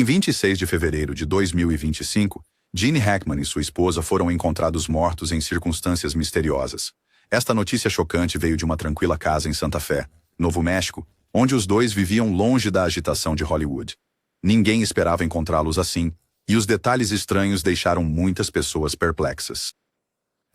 Em 26 de fevereiro de 2025, Gene Hackman e sua esposa foram encontrados mortos em circunstâncias misteriosas. Esta notícia chocante veio de uma tranquila casa em Santa Fé, Novo México, onde os dois viviam longe da agitação de Hollywood. Ninguém esperava encontrá-los assim, e os detalhes estranhos deixaram muitas pessoas perplexas.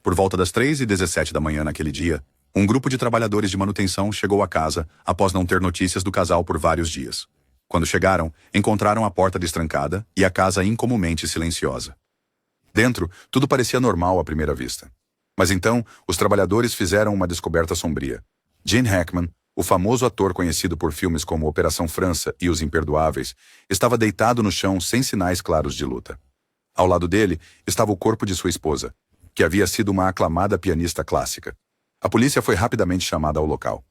Por volta das 3h17 da manhã naquele dia, um grupo de trabalhadores de manutenção chegou à casa após não ter notícias do casal por vários dias. Quando chegaram, encontraram a porta destrancada e a casa incomumente silenciosa. Dentro, tudo parecia normal à primeira vista. Mas então, os trabalhadores fizeram uma descoberta sombria. Gene Hackman, o famoso ator conhecido por filmes como Operação França e Os Imperdoáveis, estava deitado no chão sem sinais claros de luta. Ao lado dele estava o corpo de sua esposa, que havia sido uma aclamada pianista clássica. A polícia foi rapidamente chamada ao local.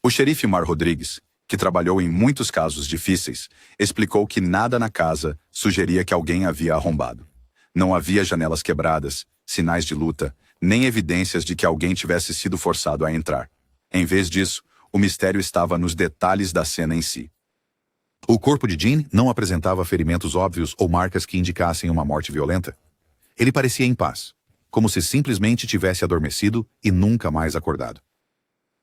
O xerife Mar Rodrigues, que trabalhou em muitos casos difíceis, explicou que nada na casa sugeria que alguém havia arrombado. Não havia janelas quebradas, sinais de luta, nem evidências de que alguém tivesse sido forçado a entrar. Em vez disso, o mistério estava nos detalhes da cena em si. O corpo de Gene não apresentava ferimentos óbvios ou marcas que indicassem uma morte violenta. Ele parecia em paz, como se simplesmente tivesse adormecido e nunca mais acordado.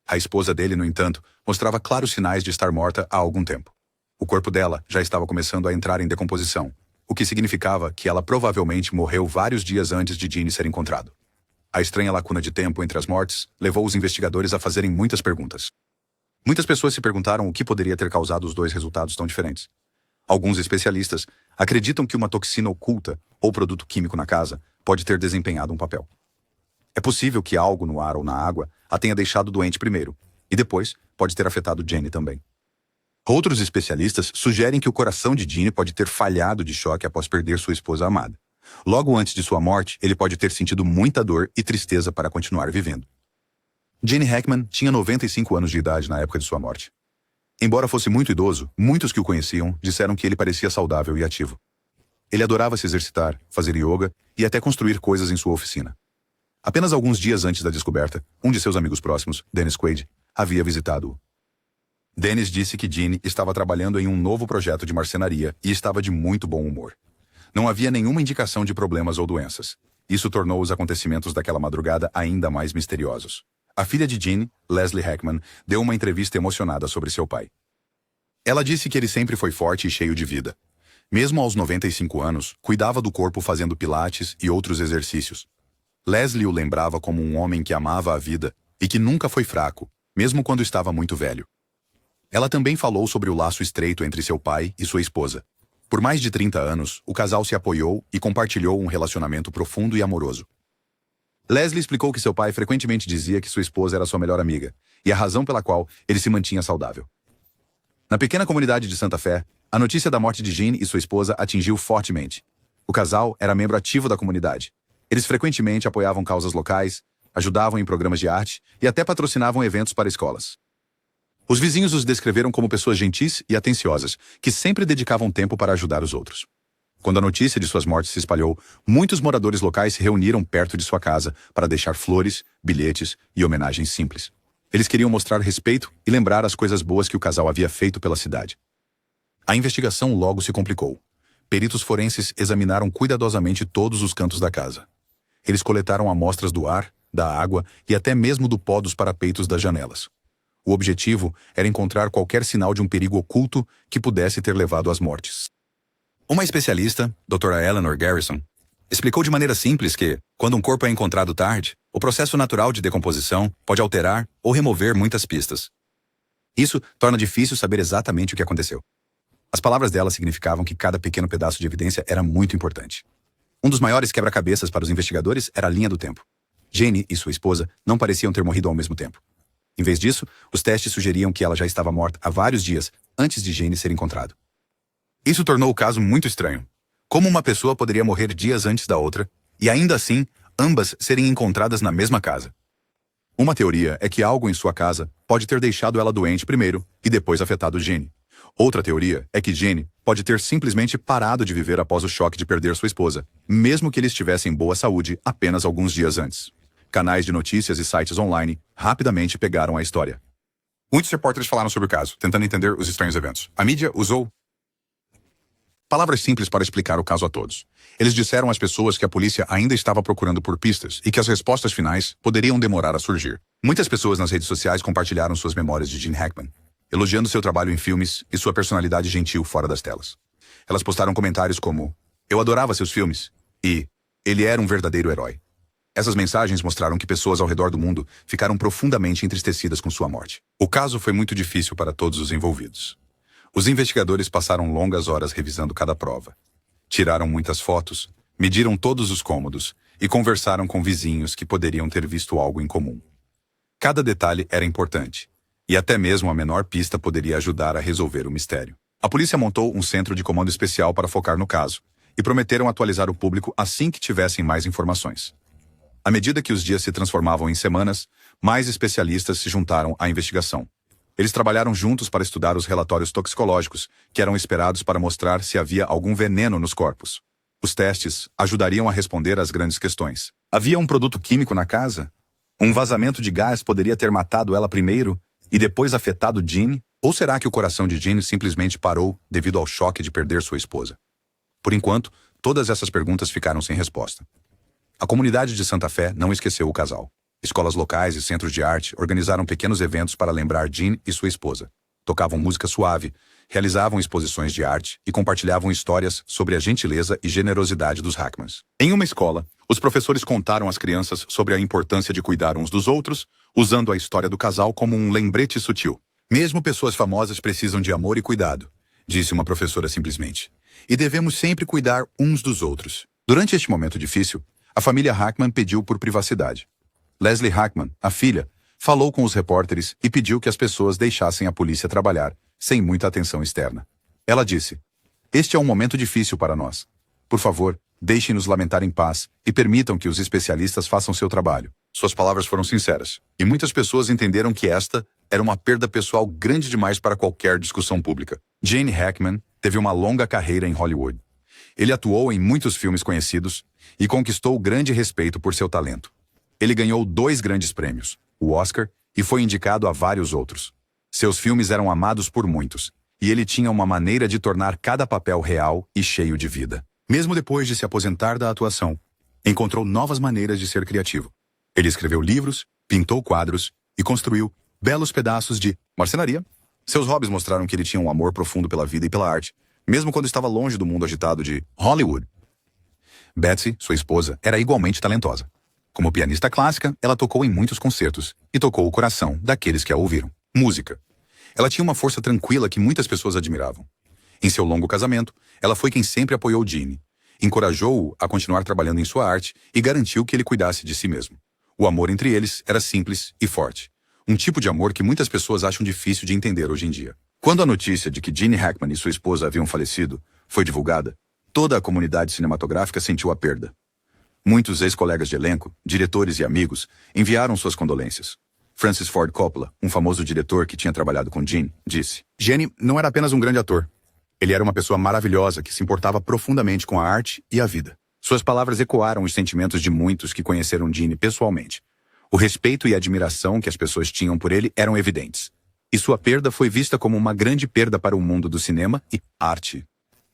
A esposa dele, no entanto, mostrava claros sinais de estar morta há algum tempo. O corpo dela já estava começando a entrar em decomposição, o que significava que ela provavelmente morreu vários dias antes de Gene ser encontrado. A estranha lacuna de tempo entre as mortes levou os investigadores a fazerem muitas perguntas. Muitas pessoas se perguntaram o que poderia ter causado os dois resultados tão diferentes. Alguns especialistas acreditam que uma toxina oculta ou produto químico na casa pode ter desempenhado um papel. É possível que algo no ar ou na água a tenha deixado doente primeiro, e depois pode ter afetado Gene também. Outros especialistas sugerem que o coração de Gene pode ter falhado de choque após perder sua esposa amada. Logo antes de sua morte, ele pode ter sentido muita dor e tristeza para continuar vivendo. Gene Hackman tinha 95 anos de idade na época de sua morte. Embora fosse muito idoso, muitos que o conheciam disseram que ele parecia saudável e ativo. Ele adorava se exercitar, fazer yoga e até construir coisas em sua oficina. Apenas alguns dias antes da descoberta, um de seus amigos próximos, Dennis Quaid, havia visitado-o. Dennis disse que Gene estava trabalhando em um novo projeto de marcenaria e estava de muito bom humor. Não havia nenhuma indicação de problemas ou doenças. Isso tornou os acontecimentos daquela madrugada ainda mais misteriosos. A filha de Gene, Leslie Hackman, deu uma entrevista emocionada sobre seu pai. Ela disse que ele sempre foi forte e cheio de vida. Mesmo aos 95 anos, cuidava do corpo fazendo pilates e outros exercícios. Leslie o lembrava como um homem que amava a vida e que nunca foi fraco, mesmo quando estava muito velho. Ela também falou sobre o laço estreito entre seu pai e sua esposa. Por mais de 30 anos, o casal se apoiou e compartilhou um relacionamento profundo e amoroso. Leslie explicou que seu pai frequentemente dizia que sua esposa era sua melhor amiga, e a razão pela qual ele se mantinha saudável. Na pequena comunidade de Santa Fé, a notícia da morte de Gene e sua esposa atingiu fortemente. O casal era membro ativo da comunidade. Eles frequentemente apoiavam causas locais, ajudavam em programas de arte e até patrocinavam eventos para escolas. Os vizinhos os descreveram como pessoas gentis e atenciosas, que sempre dedicavam tempo para ajudar os outros. Quando a notícia de suas mortes se espalhou, muitos moradores locais se reuniram perto de sua casa para deixar flores, bilhetes e homenagens simples. Eles queriam mostrar respeito e lembrar as coisas boas que o casal havia feito pela cidade. A investigação logo se complicou. Peritos forenses examinaram cuidadosamente todos os cantos da casa. Eles coletaram amostras do ar, da água e até mesmo do pó dos parapeitos das janelas. O objetivo era encontrar qualquer sinal de um perigo oculto que pudesse ter levado às mortes. Uma especialista, Dra. Eleanor Garrison, explicou de maneira simples que, quando um corpo é encontrado tarde, o processo natural de decomposição pode alterar ou remover muitas pistas. Isso torna difícil saber exatamente o que aconteceu. As palavras dela significavam que cada pequeno pedaço de evidência era muito importante. Um dos maiores quebra-cabeças para os investigadores era a linha do tempo. Gene e sua esposa não pareciam ter morrido ao mesmo tempo. Em vez disso, os testes sugeriam que ela já estava morta há vários dias antes de Gene ser encontrado. Isso tornou o caso muito estranho. Como uma pessoa poderia morrer dias antes da outra, e ainda assim, ambas serem encontradas na mesma casa? Uma teoria é que algo em sua casa pode ter deixado ela doente primeiro e depois afetado Gene. Outra teoria é que Gene pode ter simplesmente parado de viver após o choque de perder sua esposa, mesmo que ele estivesse em boa saúde apenas alguns dias antes. Canais de notícias e sites online rapidamente pegaram a história. Muitos repórteres falaram sobre o caso, tentando entender os estranhos eventos. A mídia usou Palavras simples para explicar o caso a todos. Eles disseram às pessoas que a polícia ainda estava procurando por pistas e que as respostas finais poderiam demorar a surgir. Muitas pessoas nas redes sociais compartilharam suas memórias de Gene Hackman, elogiando seu trabalho em filmes e sua personalidade gentil fora das telas. Elas postaram comentários como: "Eu adorava seus filmes" e "Ele era um verdadeiro herói". Essas mensagens mostraram que pessoas ao redor do mundo ficaram profundamente entristecidas com sua morte. O caso foi muito difícil para todos os envolvidos. Os investigadores passaram longas horas revisando cada prova. Tiraram muitas fotos, mediram todos os cômodos e conversaram com vizinhos que poderiam ter visto algo em comum. Cada detalhe era importante, e até mesmo a menor pista poderia ajudar a resolver o mistério. A polícia montou um centro de comando especial para focar no caso, e prometeram atualizar o público assim que tivessem mais informações. À medida que os dias se transformavam em semanas, mais especialistas se juntaram à investigação. Eles trabalharam juntos para estudar os relatórios toxicológicos, que eram esperados para mostrar se havia algum veneno nos corpos. Os testes ajudariam a responder às grandes questões. Havia um produto químico na casa? Um vazamento de gás poderia ter matado ela primeiro e depois afetado Jean? Ou será que o coração de Jean simplesmente parou devido ao choque de perder sua esposa? Por enquanto, todas essas perguntas ficaram sem resposta. A comunidade de Santa Fé não esqueceu o casal. Escolas locais e centros de arte organizaram pequenos eventos para lembrar Jean e sua esposa. Tocavam música suave, realizavam exposições de arte e compartilhavam histórias sobre a gentileza e generosidade dos Hackmans. Em uma escola, os professores contaram às crianças sobre a importância de cuidar uns dos outros, usando a história do casal como um lembrete sutil. "Mesmo pessoas famosas precisam de amor e cuidado", disse uma professora simplesmente. "E devemos sempre cuidar uns dos outros." Durante este momento difícil, a família Hackman pediu por privacidade. Leslie Hackman, a filha, falou com os repórteres e pediu que as pessoas deixassem a polícia trabalhar, sem muita atenção externa. Ela disse: "Este é um momento difícil para nós. Por favor, deixem-nos lamentar em paz e permitam que os especialistas façam seu trabalho." Suas palavras foram sinceras, e muitas pessoas entenderam que esta era uma perda pessoal grande demais para qualquer discussão pública. Gene Hackman teve uma longa carreira em Hollywood. Ele atuou em muitos filmes conhecidos e conquistou grande respeito por seu talento. Ele ganhou 2 grandes prêmios, o Oscar, e foi indicado a vários outros. Seus filmes eram amados por muitos, e ele tinha uma maneira de tornar cada papel real e cheio de vida. Mesmo depois de se aposentar da atuação, encontrou novas maneiras de ser criativo. Ele escreveu livros, pintou quadros e construiu belos pedaços de marcenaria. Seus hobbies mostraram que ele tinha um amor profundo pela vida e pela arte, mesmo quando estava longe do mundo agitado de Hollywood. Betsy, sua esposa, era igualmente talentosa. Como pianista clássica, ela tocou em muitos concertos e tocou o coração daqueles que a ouviram. Música. Ela tinha uma força tranquila que muitas pessoas admiravam. Em seu longo casamento, ela foi quem sempre apoiou Gene, encorajou-o a continuar trabalhando em sua arte e garantiu que ele cuidasse de si mesmo. O amor entre eles era simples e forte. Um tipo de amor que muitas pessoas acham difícil de entender hoje em dia. Quando a notícia de que Gene Hackman e sua esposa haviam falecido foi divulgada, toda a comunidade cinematográfica sentiu a perda. Muitos ex-colegas de elenco, diretores e amigos enviaram suas condolências. Francis Ford Coppola, um famoso diretor que tinha trabalhado com Gene, disse: "Gene não era apenas um grande ator. Ele era uma pessoa maravilhosa que se importava profundamente com a arte e a vida." Suas palavras ecoaram os sentimentos de muitos que conheceram Gene pessoalmente. O respeito e a admiração que as pessoas tinham por ele eram evidentes. E sua perda foi vista como uma grande perda para o mundo do cinema e arte.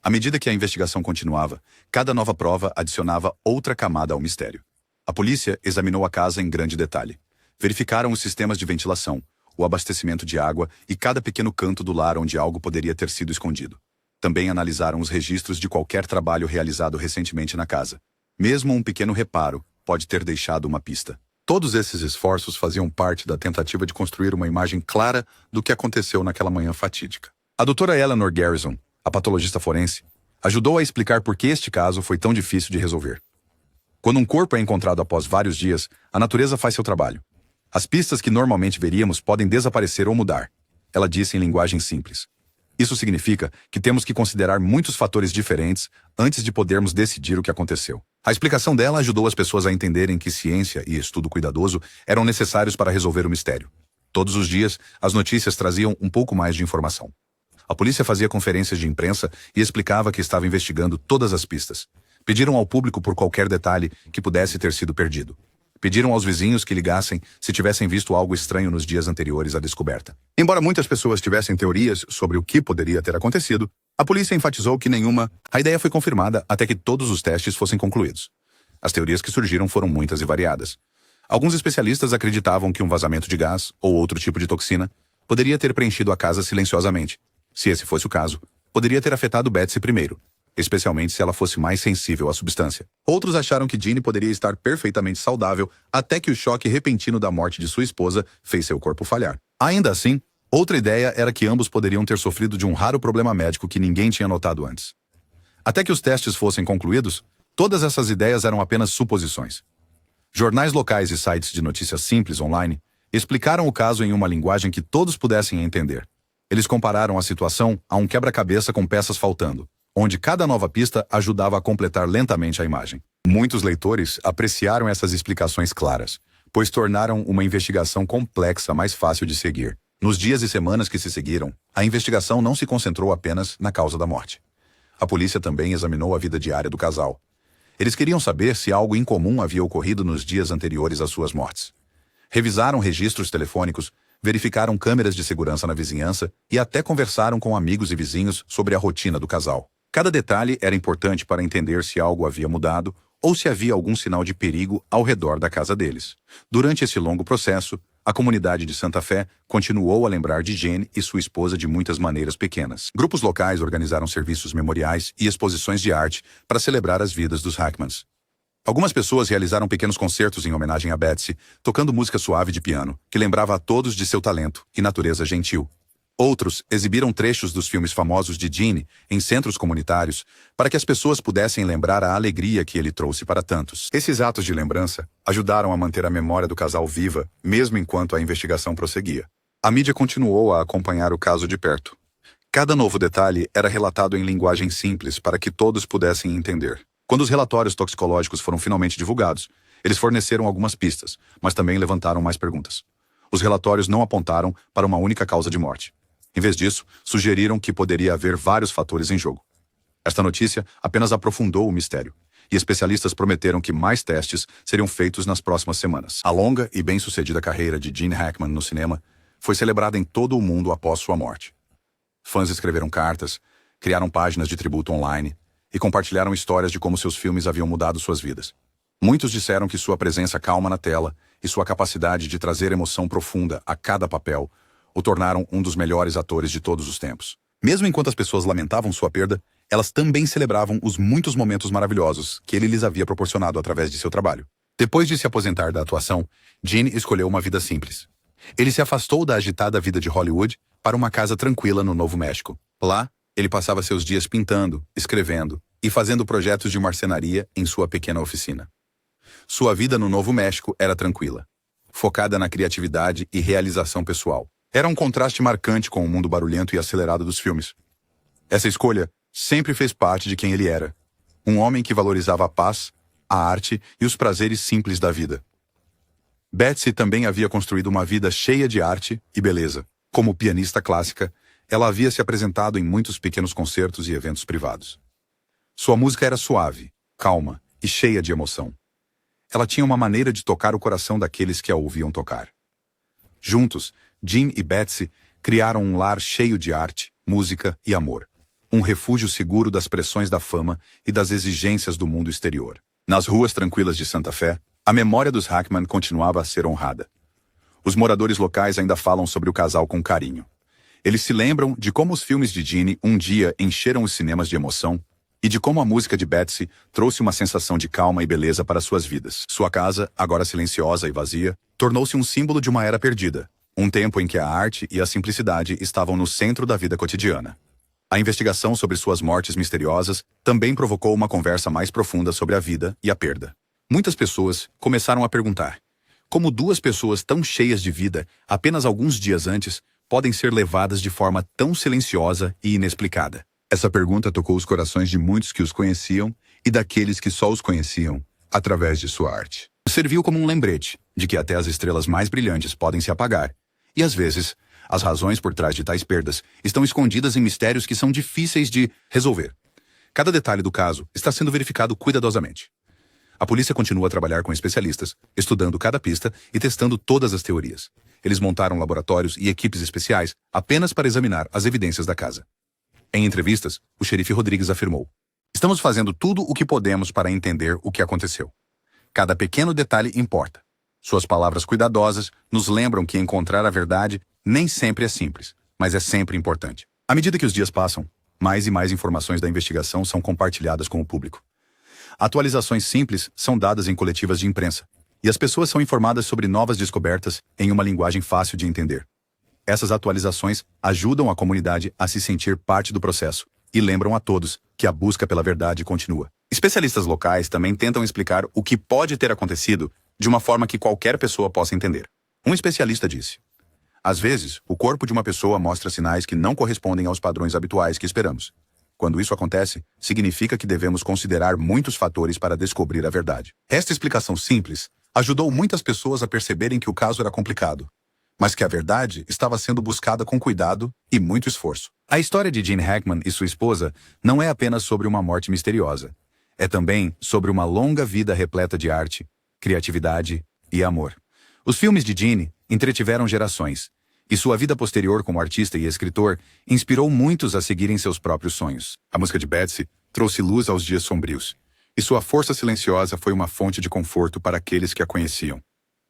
À medida que a investigação continuava, cada nova prova adicionava outra camada ao mistério. A polícia examinou a casa em grande detalhe. Verificaram os sistemas de ventilação, o abastecimento de água e cada pequeno canto do lar onde algo poderia ter sido escondido. Também analisaram os registros de qualquer trabalho realizado recentemente na casa. Mesmo um pequeno reparo pode ter deixado uma pista. Todos esses esforços faziam parte da tentativa de construir uma imagem clara do que aconteceu naquela manhã fatídica. A doutora Eleanor Garrison, a patologista forense, ajudou a explicar por que este caso foi tão difícil de resolver. Quando um corpo é encontrado após vários dias, a natureza faz seu trabalho. As pistas que normalmente veríamos podem desaparecer ou mudar. Ela disse em linguagem simples. Isso significa que temos que considerar muitos fatores diferentes antes de podermos decidir o que aconteceu. A explicação dela ajudou as pessoas a entenderem que ciência e estudo cuidadoso eram necessários para resolver o mistério. Todos os dias, as notícias traziam um pouco mais de informação. A polícia fazia conferências de imprensa e explicava que estava investigando todas as pistas. Pediram ao público por qualquer detalhe que pudesse ter sido perdido. Pediram aos vizinhos que ligassem se tivessem visto algo estranho nos dias anteriores à descoberta. Embora muitas pessoas tivessem teorias sobre o que poderia ter acontecido, a polícia enfatizou que nenhuma. A ideia foi confirmada até que todos os testes fossem concluídos. As teorias que surgiram foram muitas e variadas. Alguns especialistas acreditavam que um vazamento de gás ou outro tipo de toxina poderia ter preenchido a casa silenciosamente. Se esse fosse o caso, poderia ter afetado Betsy primeiro, especialmente se ela fosse mais sensível à substância. Outros acharam que Jeannie poderia estar perfeitamente saudável até que o choque repentino da morte de sua esposa fez seu corpo falhar. Ainda assim, outra ideia era que ambos poderiam ter sofrido de um raro problema médico que ninguém tinha notado antes. Até que os testes fossem concluídos, todas essas ideias eram apenas suposições. Jornais locais e sites de notícias simples online explicaram o caso em uma linguagem que todos pudessem entender. Eles compararam a situação a um quebra-cabeça com peças faltando, onde cada nova pista ajudava a completar lentamente a imagem. Muitos leitores apreciaram essas explicações claras, pois tornaram uma investigação complexa mais fácil de seguir. Nos dias e semanas que se seguiram, a investigação não se concentrou apenas na causa da morte. A polícia também examinou a vida diária do casal. Eles queriam saber se algo incomum havia ocorrido nos dias anteriores às suas mortes. Revisaram registros telefônicos, verificaram câmeras de segurança na vizinhança e até conversaram com amigos e vizinhos sobre a rotina do casal. Cada detalhe era importante para entender se algo havia mudado ou se havia algum sinal de perigo ao redor da casa deles. Durante esse longo processo, a comunidade de Santa Fé continuou a lembrar de Jane e sua esposa de muitas maneiras pequenas. Grupos locais organizaram serviços memoriais e exposições de arte para celebrar as vidas dos Hackmans. Algumas pessoas realizaram pequenos concertos em homenagem a Betsy, tocando música suave de piano, que lembrava a todos de seu talento e natureza gentil. Outros exibiram trechos dos filmes famosos de Jeannie em centros comunitários para que as pessoas pudessem lembrar a alegria que ele trouxe para tantos. Esses atos de lembrança ajudaram a manter a memória do casal viva, mesmo enquanto a investigação prosseguia. A mídia continuou a acompanhar o caso de perto. Cada novo detalhe era relatado em linguagem simples para que todos pudessem entender. Quando os relatórios toxicológicos foram finalmente divulgados, eles forneceram algumas pistas, mas também levantaram mais perguntas. Os relatórios não apontaram para uma única causa de morte. Em vez disso, sugeriram que poderia haver vários fatores em jogo. Esta notícia apenas aprofundou o mistério, e especialistas prometeram que mais testes seriam feitos nas próximas semanas. A longa e bem-sucedida carreira de Gene Hackman no cinema foi celebrada em todo o mundo após sua morte. Fãs escreveram cartas, criaram páginas de tributo online e compartilharam histórias de como seus filmes haviam mudado suas vidas. Muitos disseram que sua presença calma na tela e sua capacidade de trazer emoção profunda a cada papel o tornaram um dos melhores atores de todos os tempos. Mesmo enquanto as pessoas lamentavam sua perda, elas também celebravam os muitos momentos maravilhosos que ele lhes havia proporcionado através de seu trabalho. Depois de se aposentar da atuação, Gene escolheu uma vida simples. Ele se afastou da agitada vida de Hollywood para uma casa tranquila no Novo México. Lá, ele passava seus dias pintando, escrevendo e fazendo projetos de marcenaria em sua pequena oficina. Sua vida no Novo México era tranquila, focada na criatividade e realização pessoal. Era um contraste marcante com o mundo barulhento e acelerado dos filmes. Essa escolha sempre fez parte de quem ele era. Um homem que valorizava a paz, a arte e os prazeres simples da vida. Betsy também havia construído uma vida cheia de arte e beleza. Como pianista clássica, ela havia se apresentado em muitos pequenos concertos e eventos privados. Sua música era suave, calma e cheia de emoção. Ela tinha uma maneira de tocar o coração daqueles que a ouviam tocar. Juntos, Jim e Betsy criaram um lar cheio de arte, música e amor. Um refúgio seguro das pressões da fama e das exigências do mundo exterior. Nas ruas tranquilas de Santa Fé, a memória dos Hackman continuava a ser honrada. Os moradores locais ainda falam sobre o casal com carinho. Eles se lembram de como os filmes de Jeannie um dia encheram os cinemas de emoção e de como a música de Betsy trouxe uma sensação de calma e beleza para suas vidas. Sua casa, agora silenciosa e vazia, tornou-se um símbolo de uma era perdida. Um tempo em que a arte e a simplicidade estavam no centro da vida cotidiana. A investigação sobre suas mortes misteriosas também provocou uma conversa mais profunda sobre a vida e a perda. Muitas pessoas começaram a perguntar: como duas pessoas tão cheias de vida, apenas alguns dias antes, podem ser levadas de forma tão silenciosa e inexplicada? Essa pergunta tocou os corações de muitos que os conheciam e daqueles que só os conheciam através de sua arte. Serviu como um lembrete de que até as estrelas mais brilhantes podem se apagar. E às vezes, as razões por trás de tais perdas estão escondidas em mistérios que são difíceis de resolver. Cada detalhe do caso está sendo verificado cuidadosamente. A polícia continua a trabalhar com especialistas, estudando cada pista e testando todas as teorias. Eles montaram laboratórios e equipes especiais apenas para examinar as evidências da casa. Em entrevistas, o xerife Rodrigues afirmou: "Estamos fazendo tudo o que podemos para entender o que aconteceu. Cada pequeno detalhe importa." Suas palavras cuidadosas nos lembram que encontrar a verdade nem sempre é simples, mas é sempre importante. À medida que os dias passam, mais e mais informações da investigação são compartilhadas com o público. Atualizações simples são dadas em coletivas de imprensa, e as pessoas são informadas sobre novas descobertas em uma linguagem fácil de entender. Essas atualizações ajudam a comunidade a se sentir parte do processo e lembram a todos que a busca pela verdade continua. Especialistas locais também tentam explicar o que pode ter acontecido de uma forma que qualquer pessoa possa entender. Um especialista disse: "Às vezes, o corpo de uma pessoa mostra sinais que não correspondem aos padrões habituais que esperamos. Quando isso acontece, significa que devemos considerar muitos fatores para descobrir a verdade." Esta explicação simples ajudou muitas pessoas a perceberem que o caso era complicado, mas que a verdade estava sendo buscada com cuidado e muito esforço. A história de Gene Hackman e sua esposa não é apenas sobre uma morte misteriosa. É também sobre uma longa vida repleta de arte, criatividade e amor. Os filmes de Gene entretiveram gerações, e sua vida posterior como artista e escritor inspirou muitos a seguirem seus próprios sonhos. A música de Betsy trouxe luz aos dias sombrios, e sua força silenciosa foi uma fonte de conforto para aqueles que a conheciam.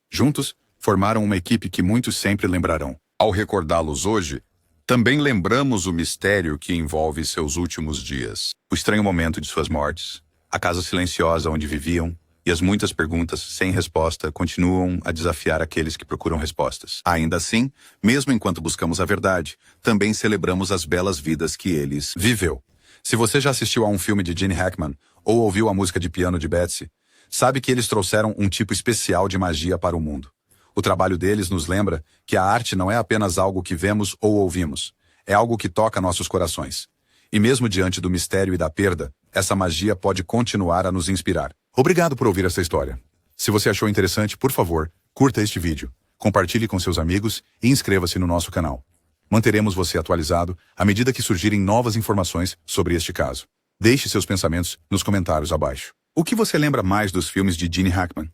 Juntos, formaram uma equipe que muitos sempre lembrarão. Ao recordá-los hoje, também lembramos o mistério que envolve seus últimos dias. O estranho momento de suas mortes, a casa silenciosa onde viviam, e as muitas perguntas sem resposta continuam a desafiar aqueles que procuram respostas. Ainda assim, mesmo enquanto buscamos a verdade, também celebramos as belas vidas que eles viveu. Se você já assistiu a um filme de Gene Hackman ou ouviu a música de piano de Betsy, sabe que eles trouxeram um tipo especial de magia para o mundo. O trabalho deles nos lembra que a arte não é apenas algo que vemos ou ouvimos, é algo que toca nossos corações. E mesmo diante do mistério e da perda, essa magia pode continuar a nos inspirar. Obrigado por ouvir essa história. Se você achou interessante, por favor, curta este vídeo, compartilhe com seus amigos e inscreva-se no nosso canal. Manteremos você atualizado à medida que surgirem novas informações sobre este caso. Deixe seus pensamentos nos comentários abaixo. O que você lembra mais dos filmes de Gene Hackman?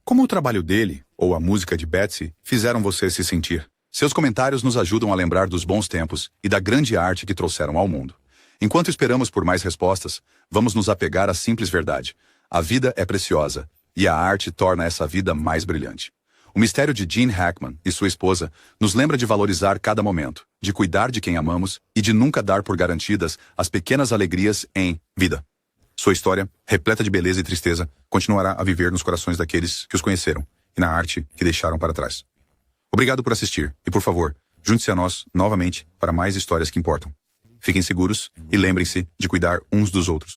Como o trabalho dele, ou a música de Betsy, fizeram você se sentir? Seus comentários nos ajudam a lembrar dos bons tempos e da grande arte que trouxeram ao mundo. Enquanto esperamos por mais respostas, vamos nos apegar à simples verdade. A vida é preciosa, e a arte torna essa vida mais brilhante. O mistério de Gene Hackman e sua esposa nos lembra de valorizar cada momento, de cuidar de quem amamos e de nunca dar por garantidas as pequenas alegrias em vida. Sua história, repleta de beleza e tristeza, continuará a viver nos corações daqueles que os conheceram e na arte que deixaram para trás. Obrigado por assistir e, por favor, junte-se a nós novamente para mais histórias que importam. Fiquem seguros e lembrem-se de cuidar uns dos outros.